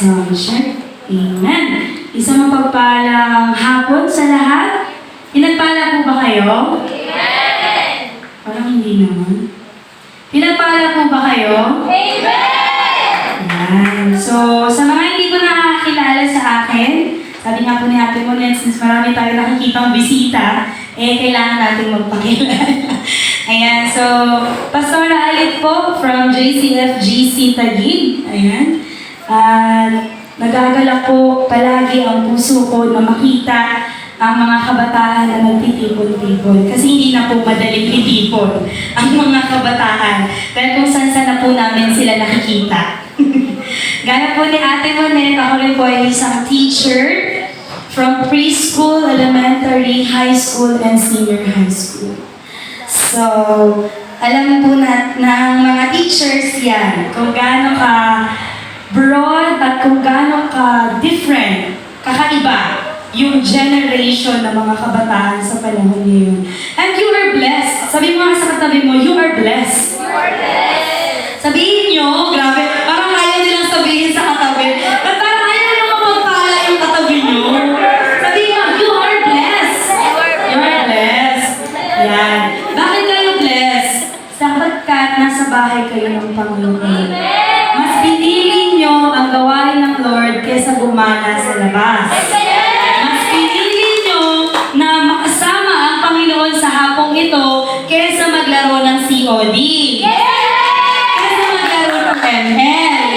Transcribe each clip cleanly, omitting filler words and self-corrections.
Sunshine. Amen. Isang mapagpalang hapon sa lahat. Pinagpala po ba kayo? Amen! Parang hindi naman. Pinagpala po ba kayo? Amen! Ayan. So, sa mga hindi ko nakakilala sa akin, sabi nga po ni Ate Monet, since marami tayo nakikitang bisita, kailangan natin magpakilala. Ayan, so, Pastor Alit po from JCFGC Taguig. Ayan. At nagagalak po palagi ang puso ko na makita ang mga kabataan na nagtitipon-tipon. Kasi hindi na po madaling itipon ang mga kabataan. Dahil kung saan na po namin sila nakikita. Gaya po ni Ate Monet, ako rin po ay isang teacher from preschool, elementary, high school, and senior high school. So, alam po na ng mga teachers yan kung gaano ka broad at kung gaano ka different, kakaiba yung generation ng mga kabataan sa panahon ngayon. And you are blessed. Sabi mo nga sa katabi mo, you are blessed. You are blessed! Sabihin nyo, grabe, parang ayaw nilang sabihin sa katabi. At parang ayaw nilang mapagpala yung katabi nyo. Sabihin mo, you are blessed. You are blessed. Yan. Bakit kayo blessed? Sapagkat nasa bahay kayo ng Panginoon. Mas pinili nyo ang gawain ng Lord kaysa gumana sa labas. Mas pinili nyo na makasama ang Panginoon sa hapong ito kaysa maglaro ng COD. Kaysa maglaro ng ML.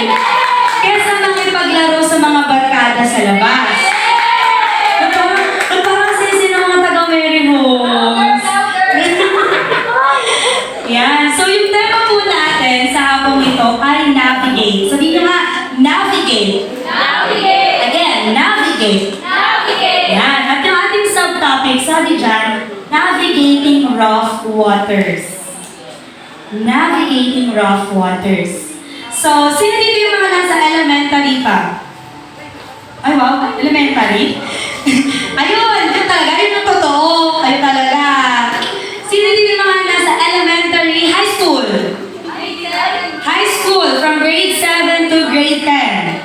Kaysa makipaglaro sa mga barkada sa labas. At parang sisi ng mga taga-Mary Homes. Yan. So yung tema po natin sa hapong ito ay navigate. Sabihin nyo nga, navigate. Navigate! Again, navigate. Navigate! Yan. At yung ating subtopic, sabi dyan, navigating rough waters. Navigating rough waters. So, sino dito yung mga nasa elementary pa? Ay, wow, elementary? Ayun, yun talaga, yun ang totoo. Ayun talaga. Sino dito yung mga nasa elementary, high school? High school, from grade 7 to grade 10.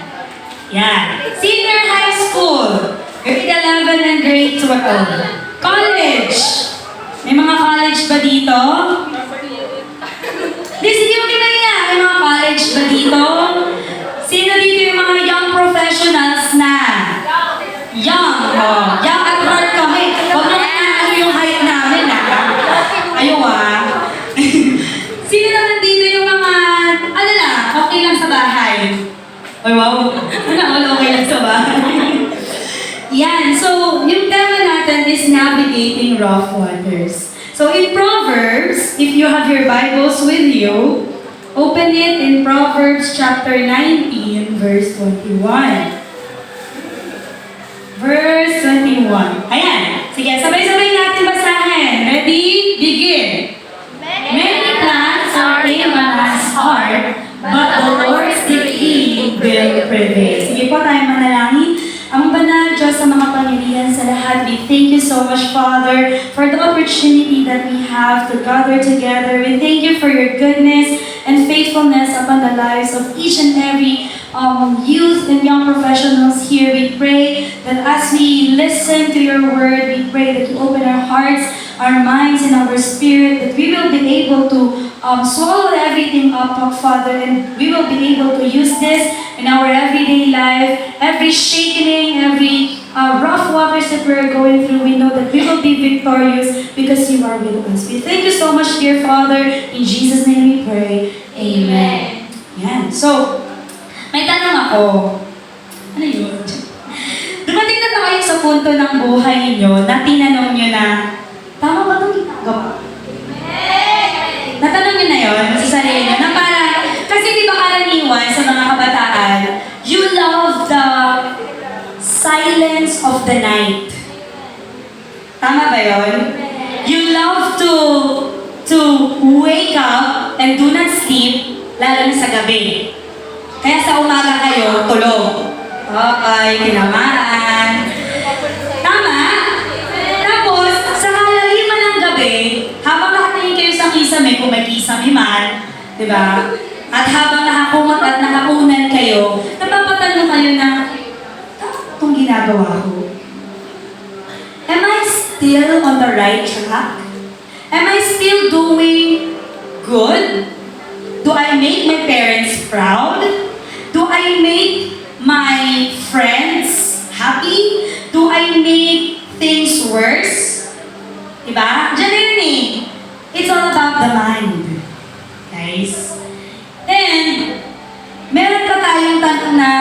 Yan. Senior high school, grade 11 and grade 12. College. May mga college ba dito? Di, sige mo kinaya. May mga college ba dito? Sino dito yung mga young professionals na? Young. Oh, young at heart kami. Huwag naman na ano yung height namin, Ayaw, Sino naman dito yung mga, ano lang, okay lang sa bahay? Ay, wow. Ano, okay lang sa bahay? Yan. So, yung tema natin is navigating rough waters. So, in Proverbs, if you have your Bibles with you, open it in Proverbs chapter 19, verse 21. Verse 21. Ayan. Sige, sabay-sabay natin basahin. Ready? Begin. Many plans are in man's heart, but the Lord's decree will prevail. Sige po, tayo manalangin. Ang banal Diyos sa mga Panginoon sa lahat, we thank you so much, Father, for the opportunity that we have to gather together. We thank you for your goodness and faithfulness upon the lives of each and every youth and young professionals here. We pray that as we listen to your word, we pray that you open our hearts, our minds, and our spirit, that we will be able to swallow everything up, Father, and we will be able to use this in our everyday life. Every shaking, every rough waters that we're going through, we know that we will be victorious because you are with us. We thank you so much, dear Father. In Jesus' name we pray. Amen. Yan. So, may tanong ako. Ano yun? Dumating na tayo sa punto ng buhay niyo na tinanong niyo na, tama ba itong ginagawa? Natanong niyo na yun sa sarili niyo na parang, kasi di ba karaniwan sa mga kabataan, you love the silence of the night. Tama ba yun? You love to wake up and do not sleep, lalo na sa gabi. Kaya sa umaga kayo, tulog. Okay, tinamaan. Tama? Tapos, sa kalaliman ng gabi, habang nakatingin kayo sa kisame, kung may kisame man, di ba? At habang nakakumot at nakakunan kayo, napapatanong kayo na, ginagawa ko? Am I still on the right track? Am I still doing good? Do I make my parents proud? Do I make my friends happy? Do I make things worse? Diba? Diyan na yun eh. It's all about the mind. Guys. And, meron pa tayong tanong na,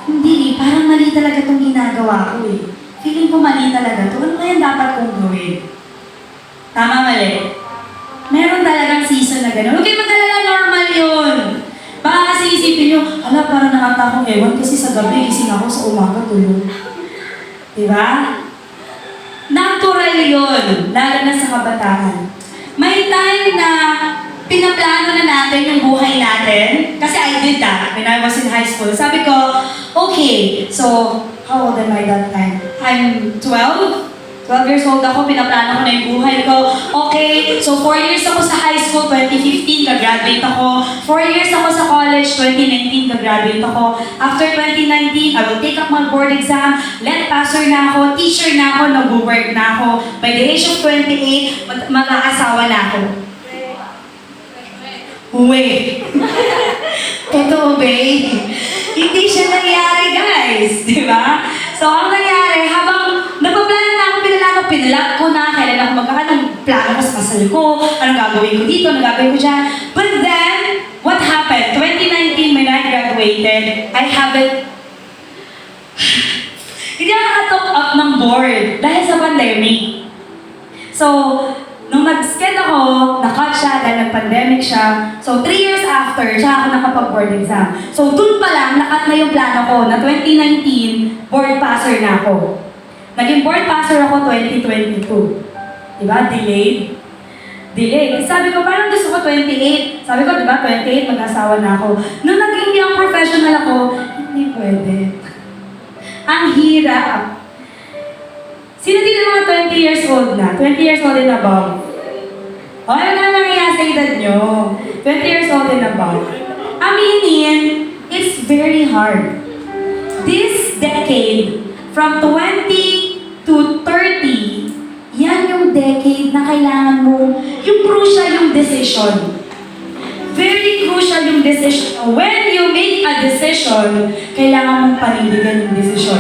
hindi, parang mali talaga itong ginagawa ko eh. Feeling ko mali talaga ito. Ano kaya dapat kong gawin? Tama, mali. Meron talagang season na gano'n. Huwag kayo mag-alala, normal yun. Baka kasi isipin nyo, ala, parang nakata akong ewan kasi sa gabi, gising ako sa umaga, tulog. Diba? Natural yun, lalo na sa kabataan. May time na pinaplano na natin yung buhay natin. Kasi I did that when I was in high school. Sabi ko, okay, so, how old am I that time? I'm 12. 12 years old ako, pinaplano ko na yung buhay ko. Okay, so 4 years ako sa high school, 2015, gagraduate ako. 4 years ako sa college, 2019, gagraduate ako. After 2019, I will take up my board exam, let passer na ako, teacher na ako, nag-work na ako. By the age of 28, mag-aasawa na ako. Uwe. Totoo, babe. Hindi siya nangyari, guys. Di ba? So, ang nangyari, habang nagpaplano na ako, pinalak ko na, kailan ako magkakaroon, plano ko sa kasal ko, anong gagawin ko dito, anong gagawin ko dyan. But then, what happened? 2019, when I graduated, I haven't, hindi ako nakatalk up ng board dahil sa pandemic. So, nung nag-sked ako, na-cut siya dahil nag-pandemic siya. So, 3 years after, siya ako nakapag-board exam. So, dun pa lang, nakat na yung plano ko na 2019, board passer na ako. Naging board passer ako 2022. Diba? Delayed. Delayed. Sabi ko, parang gusto ko 28. Sabi ko, diba, 28, mag-asawa na ako. Nung naging young professional ako, hindi pwede. Ang hirap. Sino dito mga 20 years old na? 20 years old and above? O, ano na nangyayari sa edad nyo? 20 years old and above. Aminin, it's very hard. This decade, from 20 to 30, yan yung decade na kailangan mo, yung crucial yung decision. Very crucial yung decision. When you make a decision, kailangan mong panindigan yung decision.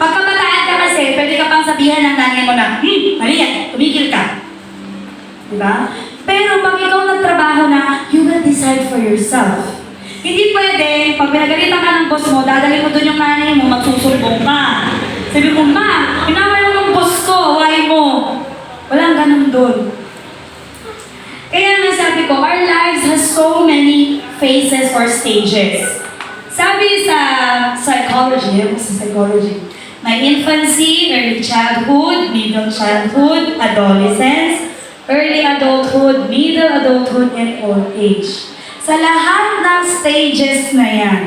Pagkabataan ka kasi, pwede ka pang sabihan ng nanay mo na, mali yan, tumigil ka. Diba? Pero pag ikaw nagtrabaho na, you will decide for yourself. Hindi pwede, pag pinagalitan ka ng boss mo, dadalhin mo dun yung nanay mo, magsusumbong ka. Sabi mo, ma, pinaway mo ng boss ko, why mo? Walang ganun dun. Kaya nga sabi ko, our lives has so many phases or stages. Sabi sa psychology, may infancy, early childhood, middle childhood, adolescence, early adulthood, middle adulthood, and old age. Sa lahat ng stages na yan,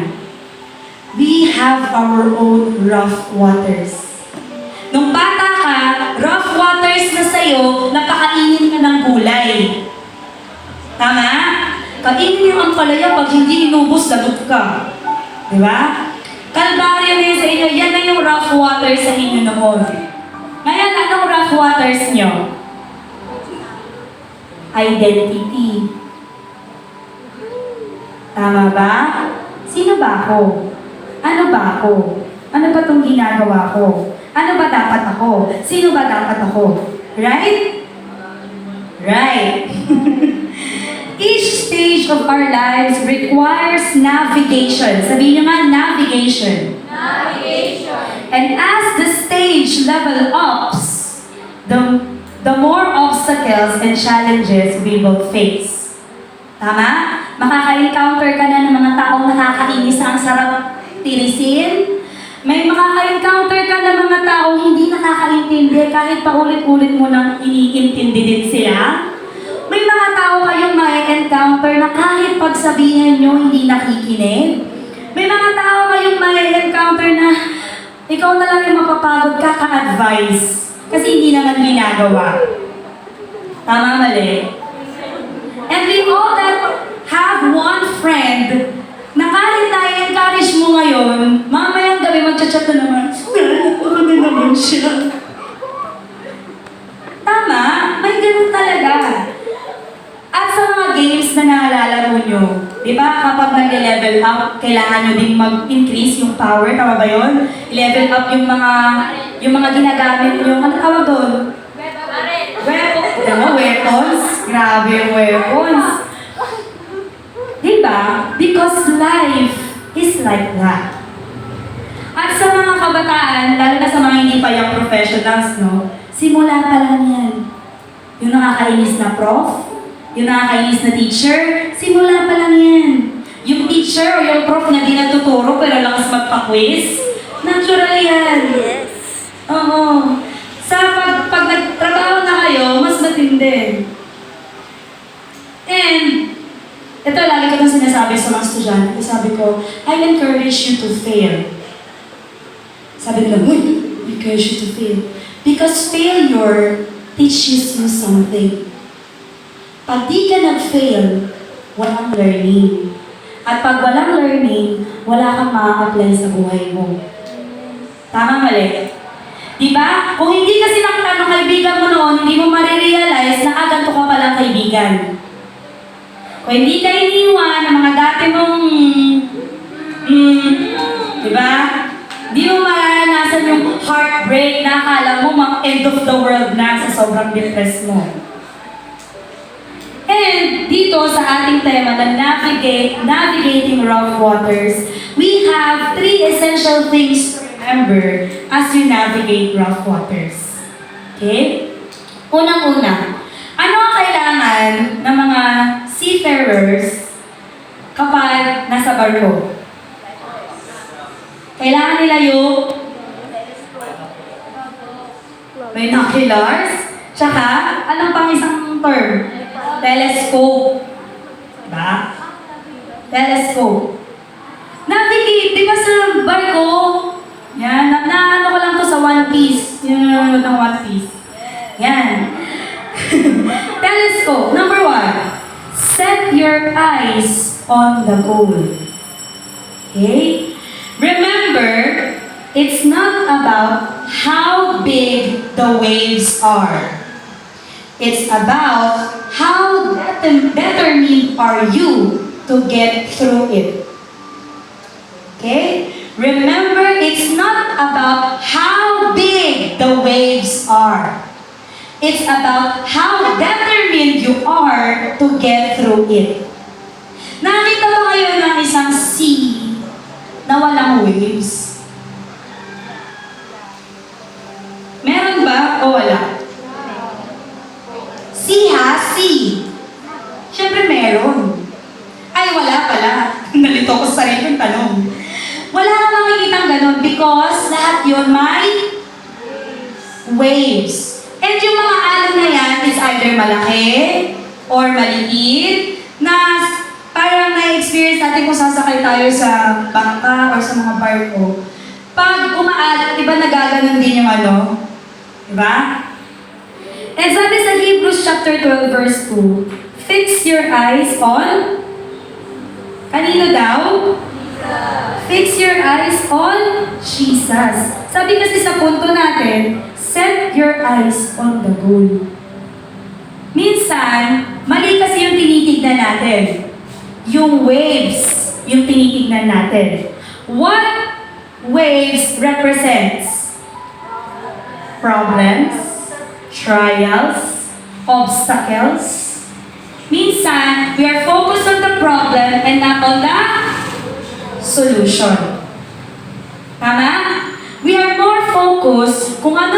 we have our own rough waters. Nung bata ka, rough waters na sa'yo, napakainin ka ng gulay. Tama? Kainin yung ampalaya pag hindi inubos, lagot ka. Diba? Kalbaryo na yun sa inyo, yan na yung rough waters sa inyo noon. Ngayon, anong rough waters nyo? Identity. Tama ba? Sino ba ako? Ano ba ako? Ano ba itong ginagawa ko? Ano ba dapat ako? Sino ba dapat ako? Right? Right. Each stage of our lives requires navigation. Sabihin nyo nga, navigation. Navigation. And as the stage level ups, the more obstacles and challenges we will face. Tama? Makaka-encounter ka na ng mga taong nakakainis na ang sarap tirisin. May makaka-encounter ka ng mga taong hindi nakakaintindi kahit paulit-ulit mo nang iniintindi din sila. May mga tao kayong ma-encounter na kahit pagsabihan nyo hindi nakikinig. May mga tao kayong ma-encounter na ikaw na lang yung mapapagod ka-advise kasi hindi naman ginagawa. Tama, mali? And we all that have one friend na kahit na-encourage mo ngayon, mamayang gabi mag-chat na naman, meron siya. Tama, may ganun talaga. At sa mga games na naalala nyo, di ba kapag nag-level up, kailangan nyo din mag-increase yung power, tama ba yun? Level up yung mga ginagamit nyo, ano tawag doon? Weapons? Grabe yung weapons. Di ba? Because life is like that. At sa mga kabataan, lalo na sa mga hindi pa yung professionals, no? Simula pa lang yan. Yung nakakainis na prof, yung nakakainis na teacher, simula pa lang yan. Yung teacher o yung prof na di natuturo pero lakas magpa-quiz, natural yan. Yes. Oo. Sa pag nagtrabaho na kayo, mas matindi. And, ito lagi ko itong sinasabi sa mga estudyante. Sabi ko, I encourage you to fail. Sabi nila, I encourage you to fail. Because failure teaches you something. Pag di ka nag-fail, walang learning. At pag walang learning, wala kang ma-apply sa buhay mo. Tama mali? Diba? Kung hindi kasi nakita ng kaibigan mo noon, hindi mo marirealize na ganito ka palang kaibigan. Kung hindi ka iniwan ng mga dati mong, diba? Di mo maranasan yung heartbreak na akala mo end of the world na sa sobrang depressed mo. And dito sa ating tema na navigating rough waters, we have 3 essential things to remember as you navigate rough waters. Okay? Unang-una, ano ang kailangan ng mga seafarers kapag nasa barko? Kailangan nila yung binoculars, tsaka anong pang isang term? Telescope. Diba? Telescope. Navigate, di ba sa barko? Yan, ano ko lang to sa One Piece. Yung nanonood ng One Piece. Yan. Telescope. Number 1. Set your eyes on the goal. Okay? Remember, it's not about how big the waves are. It's about how determined are you to get through it. Okay? Remember, it's not about how big the waves are. It's about how determined you are to get through it. Nakita ba kayo ng isang sea na walang waves? Meron ba o wala? Sea ha? Sea. Siyempre meron. Ay, wala pala. Nalito ko sa sarili yung tanong. Wala kang makikitang ganun because lahat yun may waves. And yung mga alon na yan is either malaki or maliit na parang na-experience natin kung sasakay tayo sa bangka or sa mga barko. Pag umaalat, diba nagaganon din yung ano? Diba? And sabi sa Hebrews chapter 12 verse 2, fix your eyes on, kanino daw? Fix your eyes on Jesus. Sabi kasi sa punto natin, set your eyes on the goal. Minsan, mali kasi yung tinitignan natin. Yung waves, yung tinitignan natin. What waves represents? Problems, trials, obstacles. Minsan, we are focused on the problem and not on the solution. Tama? We are more focused kung ano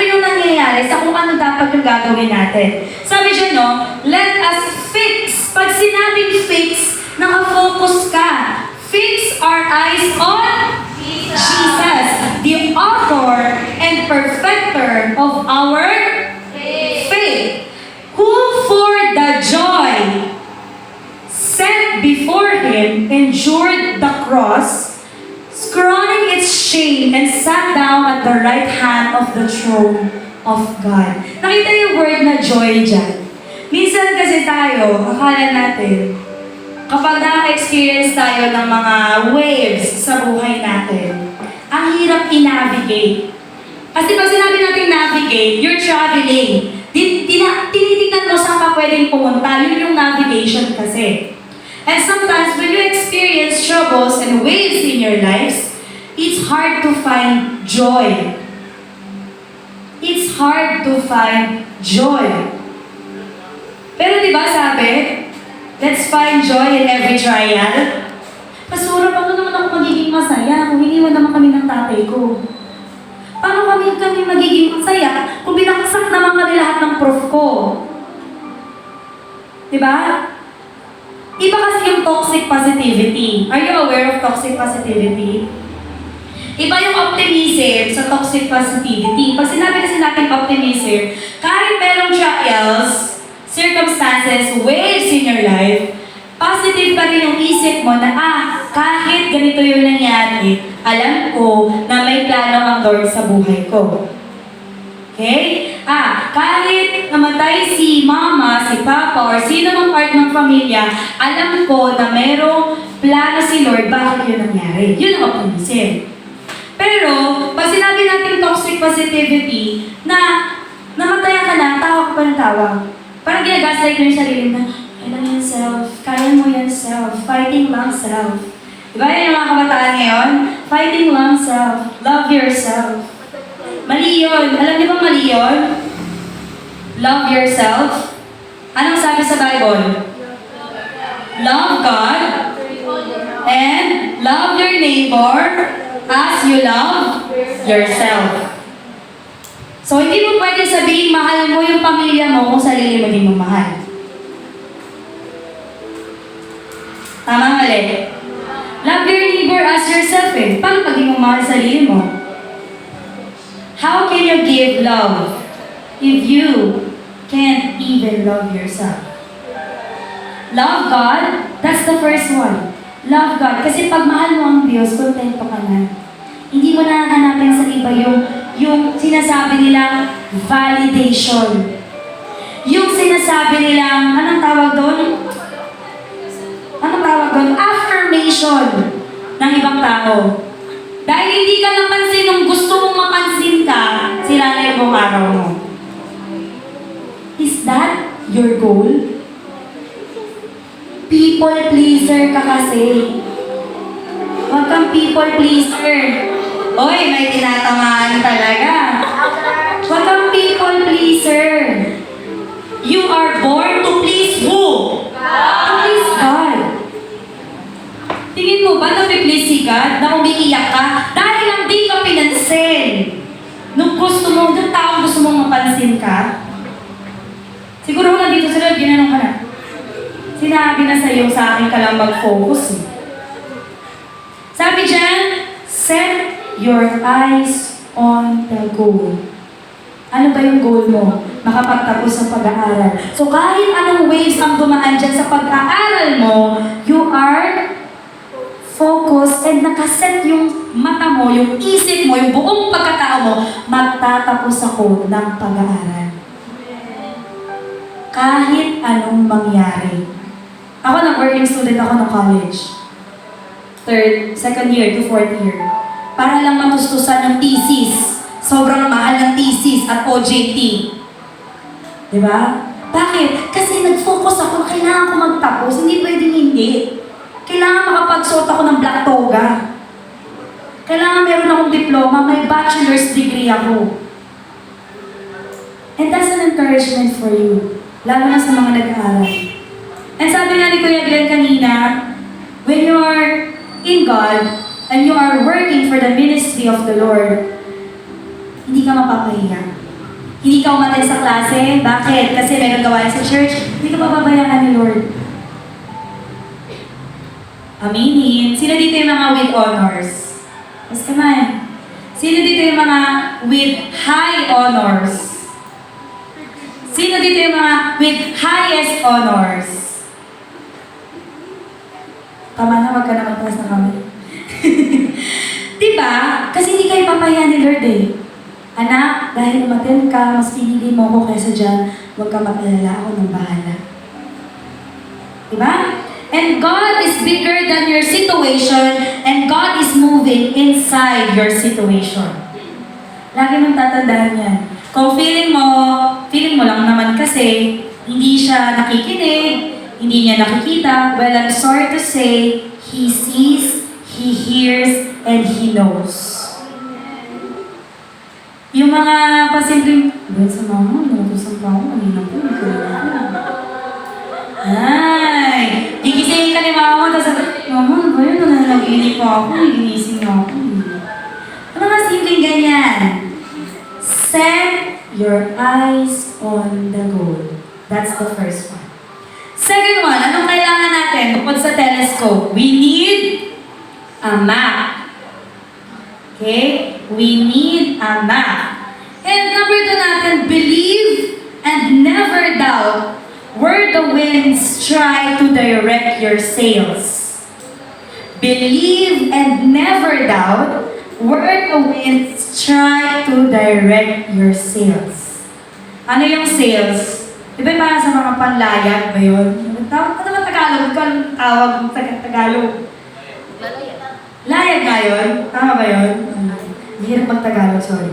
yung nangyayari sa kung ano dapat yung gagawin natin. Sabi dyan, no? Let us fix. Pag sinabing fix, nakafocus ka. Fix our eyes on Jesus, the author and perfecter of our faith, who for the joy set before him endured the cross, scorning its shame, and sat down at the right hand of the throne of God. Nakita yung word na joy dyan. Minsan kasi tayo, akala natin, kapag na-experience tayo ng mga waves sa buhay natin, ang hirap i-navigate. Kasi pag sinabi natin navigate, you're traveling. Tinitingnan mo saan ka pwedeng pumunta. Yun yung navigation kasi. And sometimes when you experience troubles and waves in your lives, it's hard to find joy. It's hard to find joy. Pero di ba sabi, let's find joy in every trial. Pasura, paano naman ako magiging masaya kung iniwan naman kami ng tatay ko? Paano kami magiging masaya kung binaksak naman kami lahat ng prof ko? Diba? Iba kasi yung toxic positivity. Are you aware of toxic positivity? Iba yung optimism sa toxic positivity. Pag sinabi kasi natin optimism, kahit merong trials, circumstances, waves in your life, positive pa rin yung isip mo na, kahit ganito yung nangyari, alam ko na may plano ang Lord sa buhay ko. Okay? Kahit namatay si mama, si papa, or sino mang part ng pamilya, alam ko na merong plano si Lord bakit yun nangyari. Yun ang optimism. Pero, pag sinabi natin toxic positivity, na namatayan ka na, tawa ka pa ng tawa. Parang ginagaslight mo yung sarili mo na, kailan yan self, kaya mo yan self, fighting lang self. Diba yun yung mga kabataan ngayon? Fighting lang self, love yourself. Mali yun. Alam niyo ba mali yun? Love yourself. Anong sabi sa Bible? Love God and love your neighbor as you love yourself. So, hindi mo pwede sabihin mahal mo yung pamilya mo kung sarili mo din mo mahal. Tama, mali? Love your neighbor as yourself eh. Paano pag di mo mahal sarili mo? How can you give love if you can't even love yourself? Love God, that's the first one. Love God. Kasi pag mahal mo ang Diyos, kontento ka na. Hindi mo na hanapin sa iba yung sinasabi nilang validation. Yung sinasabi nilang, anong tawag doon? Anong tawag doon? Affirmation ng ibang tao. Dahil hindi ka napansin nung gusto mong mapansin ka, sila na yung buong araw mo. Is that your goal? People pleaser ka kasi. Huwag kang people pleaser. Oy, may tinatamaan talaga. Huwag kang people pleaser. You are born to please who? To please God. Tingin mo ba na-please si God na umiiyak ka? Dahil lang di ka pinansin. Nung taong gusto mong mapansin ka, siguro kung nandito sila, ginanong ka na. Sinabi na sa'yo, sa akin ka lang mag-focus. Sabi dyan, set your eyes on the goal. Ano ba yung goal mo? Makapagtapos sa pag-aaral. So kahit anong waves ang dumaan dyan sa pag-aaral mo, you are focused and nakaset yung mata mo, yung isip mo, yung buong pagkatao mo, magtatapos ako ng pag-aaral. Kahit anong mangyari. Ako working student ako ng college. Second year to fourth year. Para lang matustusan ng thesis. Sobrang mahal ng thesis at OJT. Diba? Bakit? Kasi nag-focus ako na kailangan ko magtapos. Hindi pwedeng hindi. Kailangan makapagsuot ako ng black toga. Kailangan meron akong diploma, may bachelor's degree ako. And that's an encouragement for you. Lalo na sa mga nag-aaral. And sabi nga ni Kuya Glenn kanina, when you are in God, and you are working for the ministry of the Lord, hindi ka mapapahiya. Hindi ka umatay sa klase. Bakit? Kasi meron gawain sa church. Hindi ka papabayaan ni Lord. Aminin. Sino dito yung mga with honors? Mas kamay. Sino dito yung mga with high honors? Sino dito yung mga with highest honors? Tama na, wag ka na magtaas na kami. Diba? Kasi hindi kayo papahiya ni Lord eh. Anak, dahil umaten ka, mas pinili mo ko kaysa dyan, huwag ka mag-alala, ako nang bahala. Diba? And God is bigger than your situation, and God is moving inside your situation. Lagi mong tatandaan yan. Kung feeling mo lang naman kasi, hindi siya nakikinig, hindi niya nakikita, well, I'm sorry to say, He sees, He hears, and He knows. Yung mga pasimpleng, "Dahil sa mama, nagutusan pa ako, kanina po, hindi ko rin ako." Ay! Gigisingin ka ni mama, tapos sabi, "Mama, ano ba yun? Nananaginip pa ako, ginising na ako." Ano mga simpleng ganyan? Set your eyes on the goal. That's the first one. Second one, anong kailangan natin bukod sa telescope? We need a map. Okay? We need a map. And number 2 natin, believe and never doubt where the winds try to direct your sails. Believe and never doubt where the winds try to direct your sails. Ano yung sails? Di ba parang sa mga panlayag ba yun? Ano ba Tagalog? Ito ang tawag ng Tagalog. Layag nga yun? Tama ba yun? Hirap mag-Tagalog, sorry.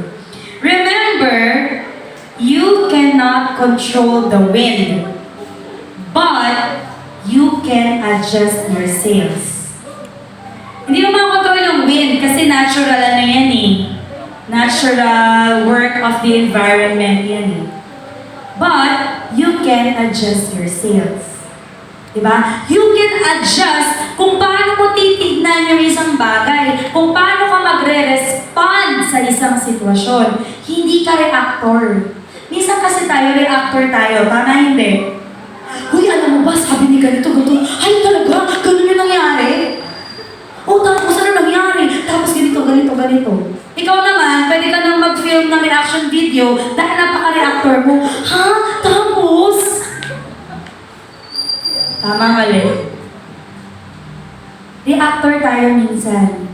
Remember, you cannot control the wind, but you can adjust your sails. Hindi mo makakontrol yung wind kasi natural ano yan eh. Natural work of the environment yan eh. But, you can adjust your sails. Diba? You can adjust kung paano mo titignan yung isang bagay, kung paano ka magre-respond sa isang sitwasyon. Hindi ka reactor. Minsan kasi tayo, reactor tayo. Tama hindi? Uy, alam mo ba, sabi ni ganito. Ay, talaga? Ganun yung nangyari? O, tapos ano nangyari? Tapos ganito. Ikaw naman, pwede ka nang mag-film ng reaction video dahil napaka-reactor mo. Ha? Tapos? Tama, mali. Reactor tayo minsan.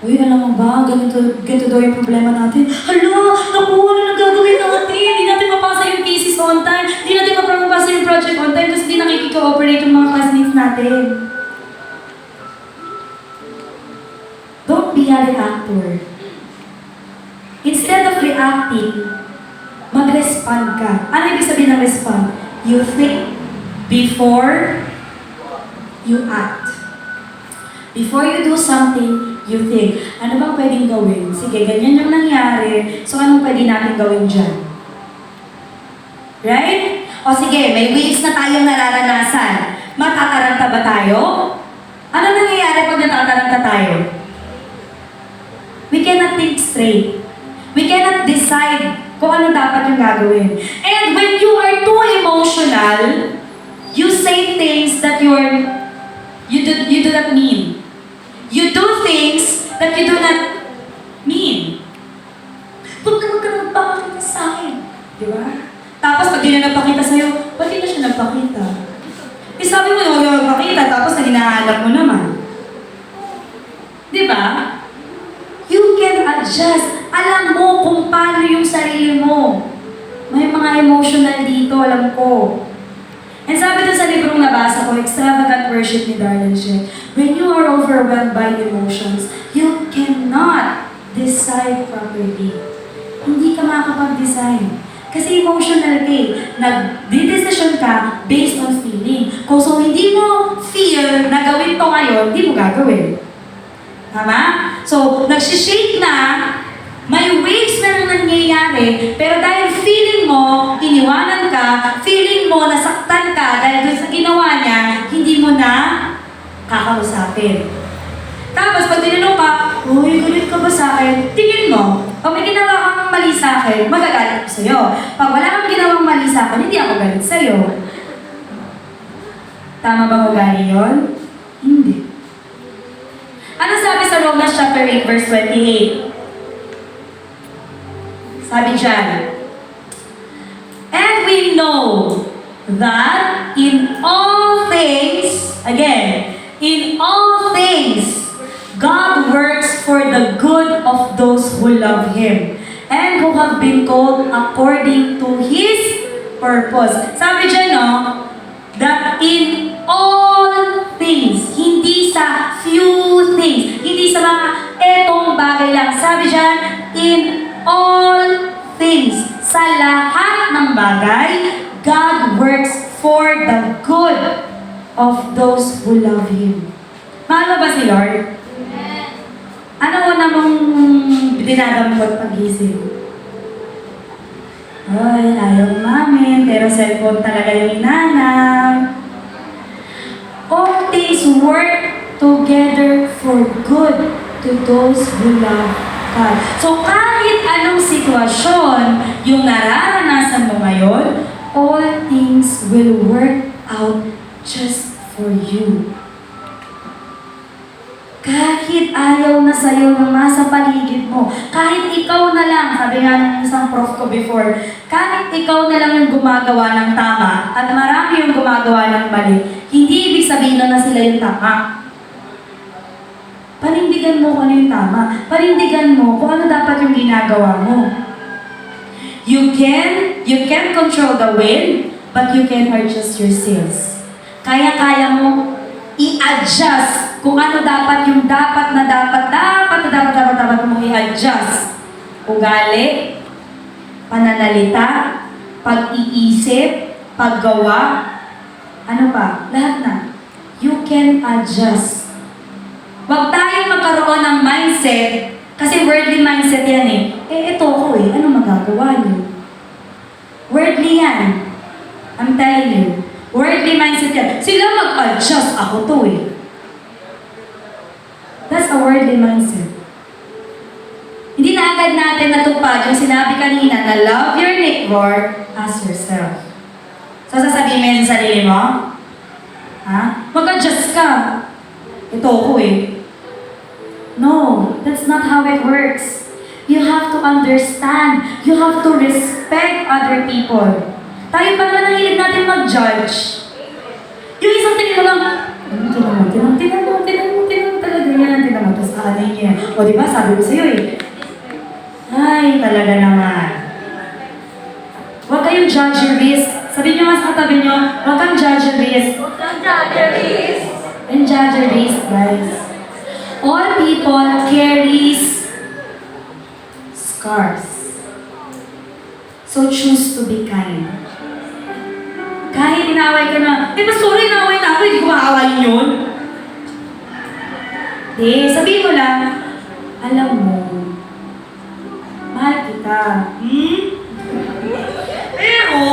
Uy, alam mo ba, ganito daw yung problema natin. Hala, naku, ano nang gagawin natin? Hindi natin mapasa yung thesis on time. Hindi natin mapasa yung project on time kasi hindi nakikikooperate yung mga classmates natin. Don't be a reactor. Instead of reacting, mag-respond ka. Ano ibig sabihin ng respond? You think before you act. Before you do something, you think, ano bang pwedeng gawin? Sige, ganyan yung nangyari, so anong pwede natin gawin dyan? Right? O sige, may waves na tayong nararanasan. Matataranta ba tayo? Ano nangyayari pag natataranta tayo? We cannot think straight. We cannot decide kung ano dapat yung gagawin. And when you are too emotional, you say things that you do not mean. You do things that you do not mean. Ba't naman ka nagpakita sa akin? Di ba? Tapos pag di na nagpakita sa'yo, ba't di na siya nagpakita? Eh sabi mo na huwag yung nagpakita, tapos na hinahanap mo naman. Di ba? You can adjust. Alam mo kung paano yung sarili mo. May mga emotional dito, alam ko. And sabi dun sa librong nabasa ko, Extravagant Worship ni Darlene Shea, when you are overwhelmed by emotions, you cannot decide properly. Hindi ka makakapag-decide. Kasi emotional ka eh. Nag-decision ka based on feeling. Kung so hindi mo feel na gawin to ngayon, hindi mo gagawin. Tama? So, nagsishake na, may waves na nangyayari, pero dahil feeling mo, iniwanan ka, feeling mo, nasaktan ka dahil doon sa ginawa niya, hindi mo na kakausapin. Tapos, pag tinanong ka, uy, galit ka ba sa akin? Tingin mo, pag may ginawa kang mali sa akin, magagalit ko sa'yo. Pag wala kang ginawang mali sa akin, hindi ako galit sa'yo. Tama ba ugali yun? Hindi. Ano sabi sa Romans chapter 8, verse 28? Sabi dyan, and we know that in all things, again, in all things, God works for the good of those who love Him and who have been called according to His purpose. Sabi dyan, no, that in all things, hindi sa few things, hindi sa mga etong bagay lang. Sabi dyan, in all Sa lahat ng bagay, God works for the good of those who love Him. Mahal mo ba si Lord? Ano una mong dinadampot pag-isip? Ay, ayaw namin, pero cellphone talaga yung inanap. All things work together for good to those who love God. So kahit anong sitwasyon yung nararanasan mo ngayon, all things will work out just for you. Kahit ayaw na sa'yo ng nasa paligid mo, kahit ikaw na lang, sabi nga ng isang prof ko before, kahit ikaw na lang yung gumagawa ng tama at marami yung gumagawa ng mali, hindi ibig sabihin na sila yung tama. Panindigan mo kung ano yung tama. Panindigan mo kung ano dapat yung ginagawa mo. You can control the wind, but you can adjust your sails. Kaya mo i-adjust kung ano dapat yung dapat mong i-adjust. Ugali, pananalita, pag-iisip, paggawa, ano pa? Lahat na. You can adjust. Huwag tayong magkaroon ng mindset, kasi worldly mindset yan eh. Ito ko eh, ano magagawa niyo? Worldly yan. I'm telling you. Worldly mindset yan. Sila mag-adjust, ako to eh. That's a worldly mindset. Hindi na agad natin natupad yung sinabi kanina na love your neighbor as yourself. So sasabihin mo yan sa sarili mo? Ha? Mag-adjust ka. Ito ako eh. No, that's not how it works. You have to understand. You have to respect other people. Tayo pa naman ang hilig natin mag-judge. Yung isang tingin mo lang, tinan mo talaga yan, tinan mo, tapos aanay niya. O diba, sabi ko sa'yo eh. Ay, talaga naman. Huwag kayong judgeries. Sabi niyo nga sa katabi niyo, huwag kang judgeries. And judgeries, guys. All people carries scars. So choose to be kind. Kahit inaway ka na, sorry, inaway na ako, hindi ko maawayin yun. Sabihin mo lang, alam mo, mahal kita. Pero,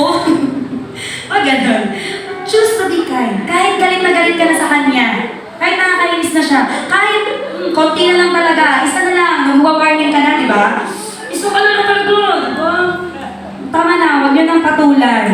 wag ganun. Choose to be kind. Kahit galit na galit ka na sa kanya, kahit nakakainis na siya, kahit konti na lang talaga, isa na lang, mag-warning ka na, di ba? Isa ka na lang talaga, di ba? Tama na, huwag nyo nang patulan.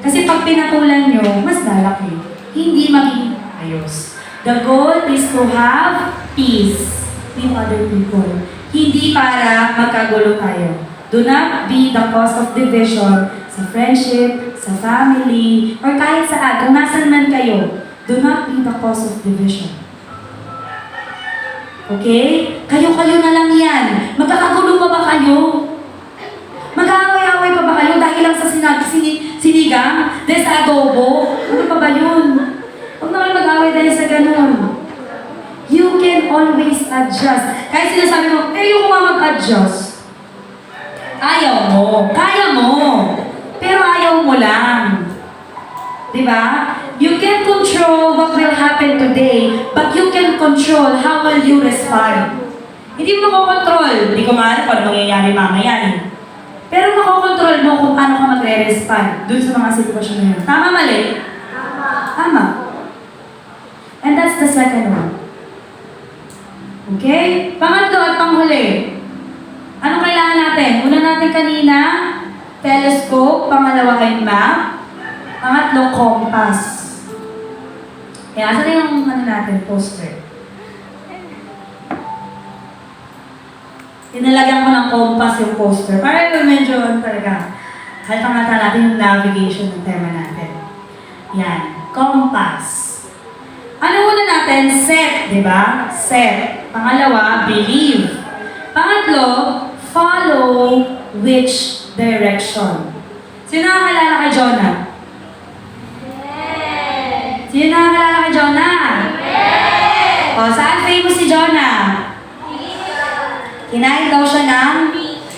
Kasi pag pinatulan nyo, mas lalaki. Hindi magiging ayos. The goal is to have peace with other people. Hindi para magkagulo tayo. Do not be the cause of division sa friendship, sa family, or kahit saan. Kung nasan man kayo, do not be the cause of division. Okay? Kayo-kayo na lang yan. Magkakagulo pa ba kayo? Mag-aaway-aaway pa ba kayo dahil lang sa sinigang? Dahil sa adobo? Ano pa ba yun? Huwag na kayo mag-aaway dahil sa ganun. You can always adjust. Kahit sinasabi mo, yung mag-adjust. Ayaw mo. Kaya mo. Pero ayaw mo lang. Diba? You can control what will happen today, but you can control how will you respond. Hindi mo makokontrol. Hindi ko maalam kung ano mangyayari mamaya eh. Pero makokontrol mo kung paano ka magre-respond dun sa mga sitwasyon na yun. Tama, mali? Tama. And that's the second one. Okay? Pangatlo at panghuli. Ano kailangan natin? Una natin kanina, telescope. Pangalawa ay map. Pangatlo, compass. Kaya, asan na yung natin, poster? Tinalagyan ko ng compass yung poster. Para medyo talaga, halata natin yung navigation ng tema natin. Yan, compass. Ano muna natin? Set, di ba? Set. Pangalawa, believe. Pangatlo, follow which direction. Sino nakakalala kay Jonah? Sino nakakalala kay Jonah? O, saan famous si Jonah? Kinain daw siya ng,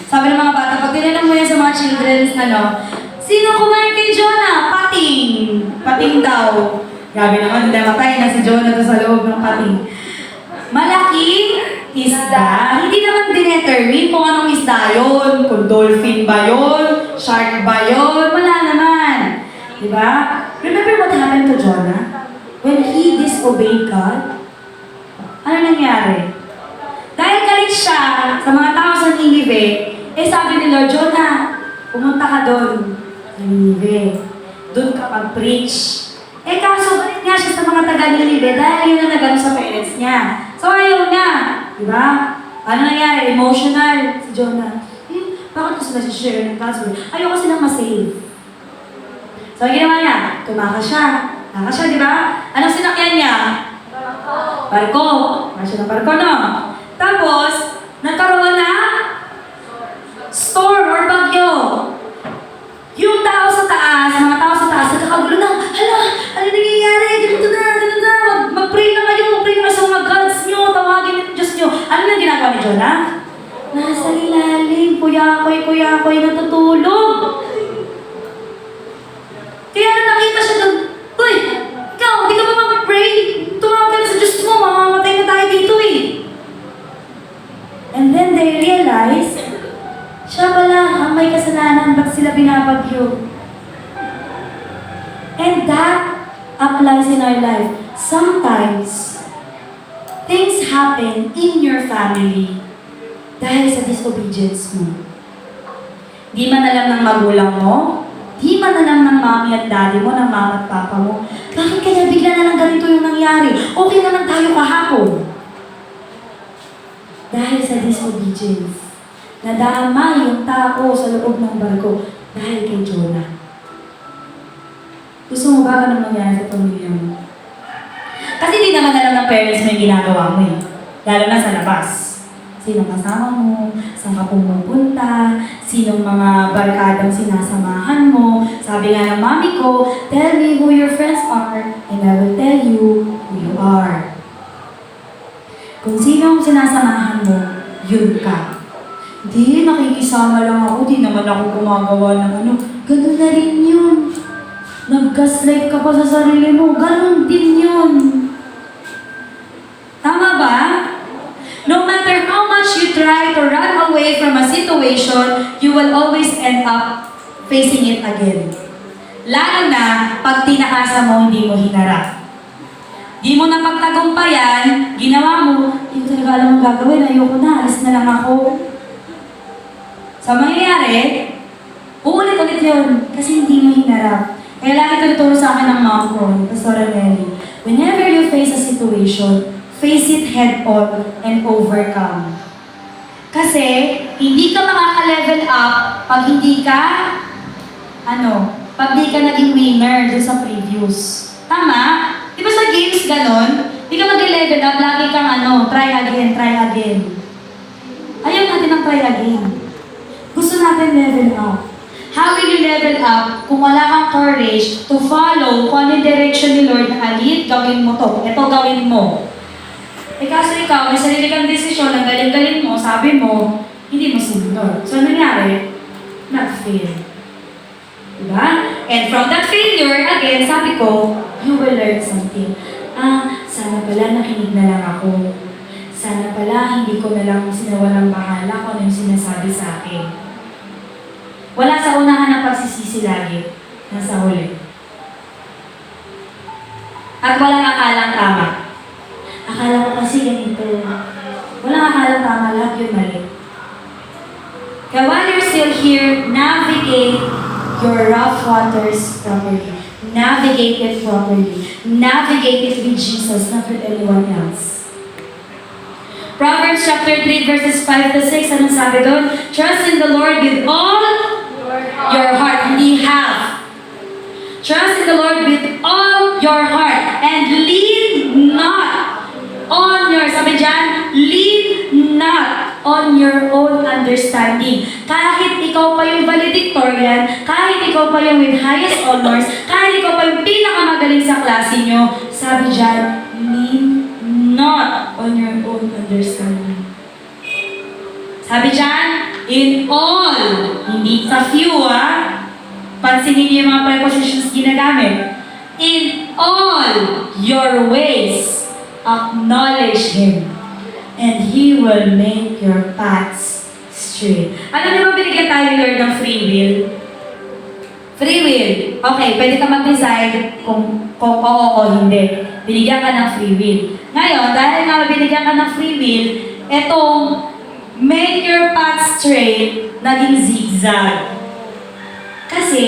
sabi ng mga bata, pag tinanong mo yan sa mga children's, sino kumain kay Jonah? Pating. Pating daw. Grabe naman, namatay na si Jonah doon sa loob ng pating. Malaking isda. Hindi naman dinetermine kung anong isda yun. Kung dolphin ba yun? Shark ba yun? Wala naman. Diba? Remember what happened to Jonah? When he disobeyed God? Ano nangyari? Dahil galit siya sa mga tao sa Ninive, sabi ni Lord, Jonah, pumunta ka doon sa Ninive. Doon ka pag-preach. Kaso galit nga siya sa mga taga-Ninive dahil yun ang nagano sa parents niya. So ayaw niya. Diba? Ano nangyari? Emotional si Jonah. Bakit ko sila share ng God's word? Ayaw ko silang masave. So ang ginawa niya, tumakas siya. Tumakas siya, di ba? Anong sinakyan niya? Barko. Tumakas siya ng barko, no? Tapos, nagkaroon na storm or bagyo. Yung tao sa taas, mga tao sa taas, nagkakagulo na, hala, ano nangyayari? Ganito na, mag-pray na kayo sa mga gods nyo, tawagin yung Diyos nyo. Ano yung ginagawa ni Jonah? Nasa ilalim, kuyakoy, natutulog. Kaya na nakita siya doon, uy, ikaw, hindi ka ba mag-pray? Tumawag ka na sa Diyos mo, mamamatay na tayo dito eh. And then they realized, siya pala ang may kasalanan, ba't sila binabagyo? And that applies in our life. Sometimes, things happen in your family dahil sa disobedience mo. Di man alam ng magulang mo, di man alam ng mami at daddy mo, ng mama at papa mo, bakit kaya bigla na lang ganito yung nangyari? Okay naman tayo kahapon. Dahil sa disobedience, nadama yung tao sa loob ng barko dahil kay Jonah. Gusto mo ba ganun mangyari sa pamilya mo? Kasi di naman alam ng parents mo yung ginagawa mo eh. Lalo na sa labas. Sinong kasama mo, saan ka pumupunta, sinong mga barkadang sinasamahan mo. Sabi nga ng mami ko, tell me who your friends are and I will tell you who you are. Kung sinong sinasamahan mo, yun ka. Di, nakikisama lang ako, di naman ako gumagawa ng ano. Ganun na rin yun. Nag-gaslight ka pa sa sarili mo, ganun din yun. Tama ba? No matter how much you try to run away from a situation, you will always end up facing it again. Lalo na pag tinakasan mo, hindi mo hinarap. Di mo na pagtagumpayan, ginawa mo, hindi ko talaga alam ang gagawin, ayoko na, alis na lang ako. Sa mangyayari, uulit-ulit yun kasi hindi mo hinarap. Kaya lagi tinuturo sa akin ng mom ko, Pastora Nelly, whenever you face a situation, face it head-on and overcome. Kasi, hindi ka makaka-level up pag hindi ka, pag di ka naging winner doon sa previous. Tama? Di ba sa games ganon? Di ka mag-level up, lagi kang try again. Ayaw natin ang try again. Gusto natin level up. How will you level up kung wala kang courage to follow kung ano yung direction ni Lord na alit, gawin mo to. Ito gawin mo. Kaso ikaw, may sarili kang desisyon, ang galing-galing mo, sabi mo, hindi mo sinunod. So, nangyari? Nag-fail. Diba? And from that failure, again, sabi ko, you will learn something. Sana pala nakinig na lang ako. Sana pala hindi ko na lang sinawalang bahala kung ano yung sinasabi sa akin. Wala sa unahan ng pagsisisi lagi. Nasa huli. At walang akalang tama. Akala ko kasi ganito. Walang akalang tama, lahat yun mali. Kaya while you're still here, navigate your rough waters properly. Navigate it properly. Navigate it with Jesus, not with anyone else. Proverbs chapter 3 verses 5 to 6, anong sabi doon? Trust in the Lord with all your heart. Hindi have. Trust in the Lord with all your heart and lean not on your, sabi dyan, lean not on your own understanding. Kahit ikaw pa yung valedictorian, kahit ikaw pa yung with highest honors, kahit ikaw pa yung pinakamagaling sa klase nyo, sabi dyan, lean not on your own understanding. Sabi dyan, In all, hindi sa few pansinin niyo yung mga prepositions ginagamit. In all your ways, acknowledge Him, and He will make your paths straight. Alam niyo ba binigyan tayo ni Lord ng free will? Free will. Okay, pwede ka mag-decide kung oo o hindi. Binigyan ka ng free will. Ngayon, dahil nga binigyan ka ng free will, etong make your path straight, naging zigzag. Kasi,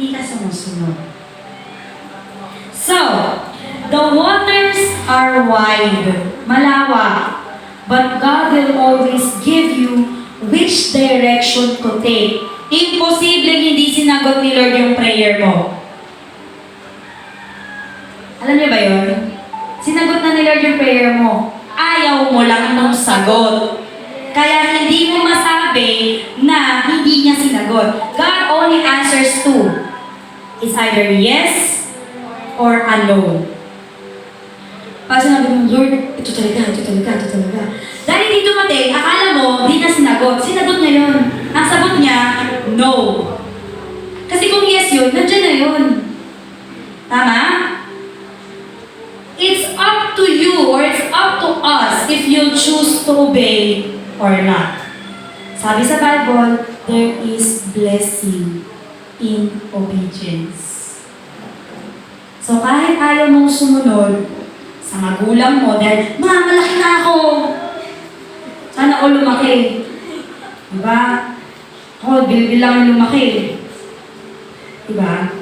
di ka sumusunod. So, the waters are wide, malawak, but God will always give you which direction to take. Imposible hindi sinagot ni Lord yung prayer mo. Alam niyo ba yun? Sinagot na ni Lord yung prayer mo. Ayaw mo lang nung sagot. Kaya hindi mo masabi na hindi niya sinagot. God only answers two. It's either yes or a no. Pag sinabi mo, Lord, ito talaga. Dahil hindi dumating, akala mo, di na sinagot. Sinagot niya yun. Ang sagot niya, no. Kasi kung yes yun, nandiyan na yun. Tama? It's up to you or it's up to us if you choose to obey or not. Sabi sa Bible, there is blessing in obedience. So kahit ayaw mong sumunod sa magulang mo dahil, Ma, malaki na ako. Sana all lumaki. Diba? Ako, bilbil lang yung lumaki. Diba?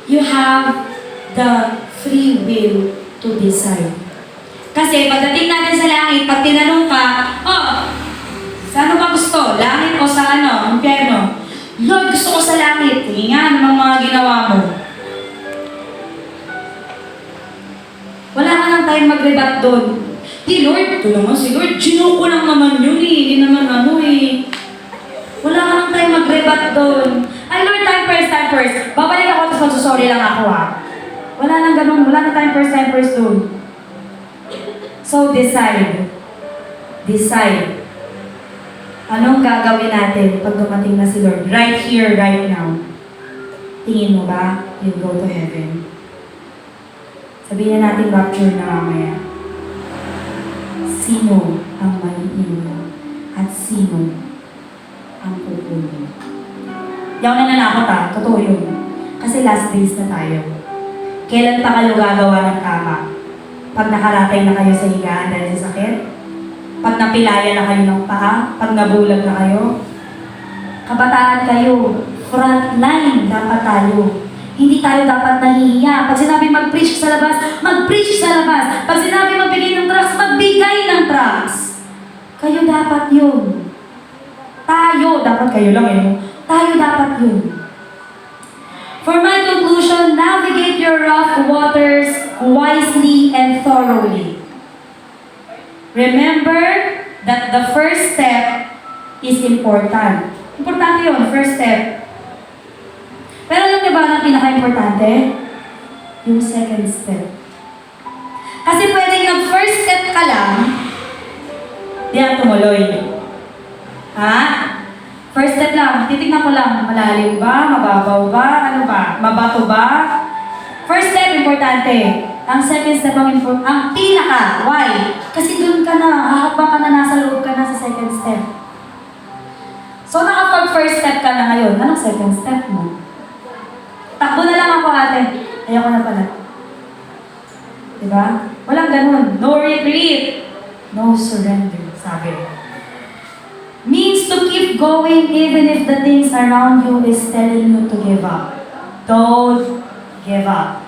You have the free will to decide. Kasi pagdating natin sa langit, pag tinanong ka, saan ba gusto? Langit o sa impyerno? Lord, gusto ko sa langit. Tingnan ng mga ginawa mo. Wala ka nang time mag-rebat doon. Di Lord, ito naman si Lord, gino ko lang naman yun eh. Hindi naman Wala ka nang time mag-rebat doon. Ay Lord, time first. Babalik ako, tapos magsusorry lang ako Wala nang ganun, wala nang time first doon. So decide. Anong gagawin natin pag dumating na si Lord? Right here, right now. Tingin mo ba, you'll go to heaven? Sabihin na natin rapture na mamaya. Sino ang maiiwan at sino ang pupunin? Di ako nananakot totoo yun. Kasi last days na tayo. Kailan pa kayo gagawa ng tama? Pag nakaratay na kayo sa higaan dahil sa sakit? Pag napilaya na kayo ng paa? Pag nabulag na kayo? Kabataan kayo, front line dapat tayo. Hindi tayo dapat nahihiya. Pag sinabi mag-preach sa labas, mag-preach sa labas. Pag sinabi magbigay ng tracts, magbigay ng tracts. Kayo dapat yun. Tayo, dapat kayo lang Tayo dapat yun. For my conclusion, navigate your rough waters wisely and thoroughly. Remember that the first step is important. Importante yun, first step. Pero alam niyo ba ang pinaka-importante? Yung second step. Kasi pwedeng nag-first step ka lang, di ang tumuloy. First step lang, titignan ko lang, malalim ba, mababaw ba, mabato ba? First step, importante. Ang second step, ang pinaka, why? Kasi dun ka na, hahakbang ka na, nasa loob ka na sa second step. So nakapag-first step ka na ngayon, anong second step mo? Takbo na lang ako ayoko na pala. Diba? Walang ganun. No retreat. No surrender, sabi. Means to keep going even if the things around you is telling you to give up. Don't give up.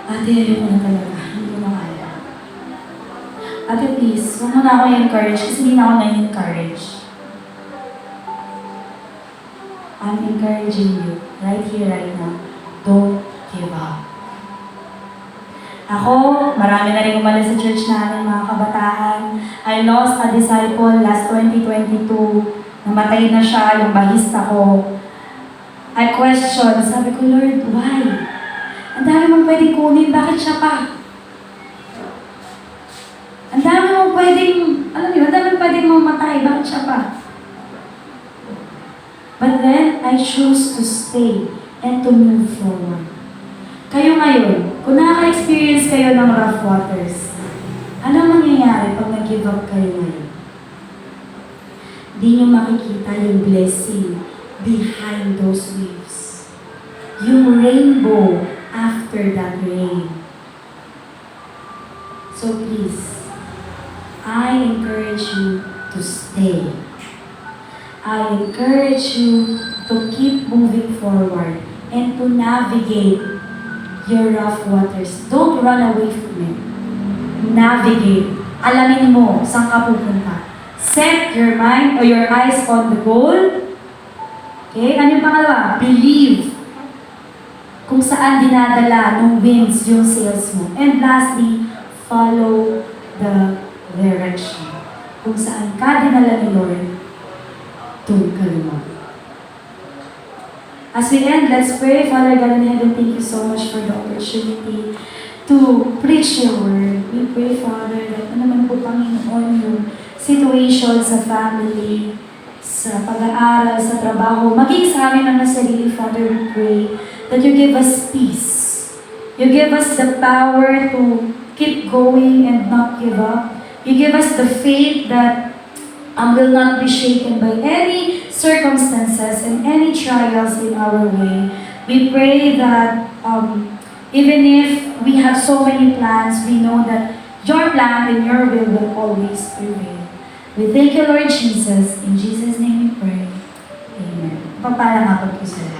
Ate, ayoko na talaga. Hindi ko na kaya. Ate, please, huwag mo na ako i-encourage kasi hindi na ako na-encourage. I'm encouraging you right here, right now. Don't give up. Ako, marami na rin umalis sa church namin, mga kabataan. I lost a disciple last 2022. Namatay na siya, yung bahista ko. I question, sabi ko, Lord, why? Ang dami mong pwedeng kunin, bakit siya pa? Ang dami mong pwedeng, ang dami mong pwedeng mamatay, bakit siya pa? But then, I choose to stay and to move forward. Kayo ngayon, kung nakaka-experience kayo ng rough waters, ano mangyayari pag nag-give up kayo ngayon? Di nyo makikita yung blessing behind those waves. Yung rainbow after that rain. So please, I encourage you to stay. I encourage you to keep moving forward and to navigate your rough waters. Don't run away from it. Navigate. Alamin mo saan ka pupunta. Set your mind or your eyes on the goal. Okay? Ano yung pangalawa? Believe kung saan dinadala ng winds yung sails mo. And lastly, follow the direction. Kung saan ka dinala ni Lord, doon ka lumang. As we end, let's pray. Father God in heaven, thank you so much for the opportunity to preach your word. We pray, Father, that ano naman po, Panginoon, yung situation sa family, sa pag-aaral, sa trabaho, maging sa amin ang nasarili, Father, we pray that you give us peace. You give us the power to keep going and not give up. You give us the faith that will not be shaken by any circumstances and any trials in our way. We pray that even if we have so many plans, we know that your plan and your will always prevail. We thank you, Lord Jesus. In Jesus' name we pray. Amen. Papala nga po sila.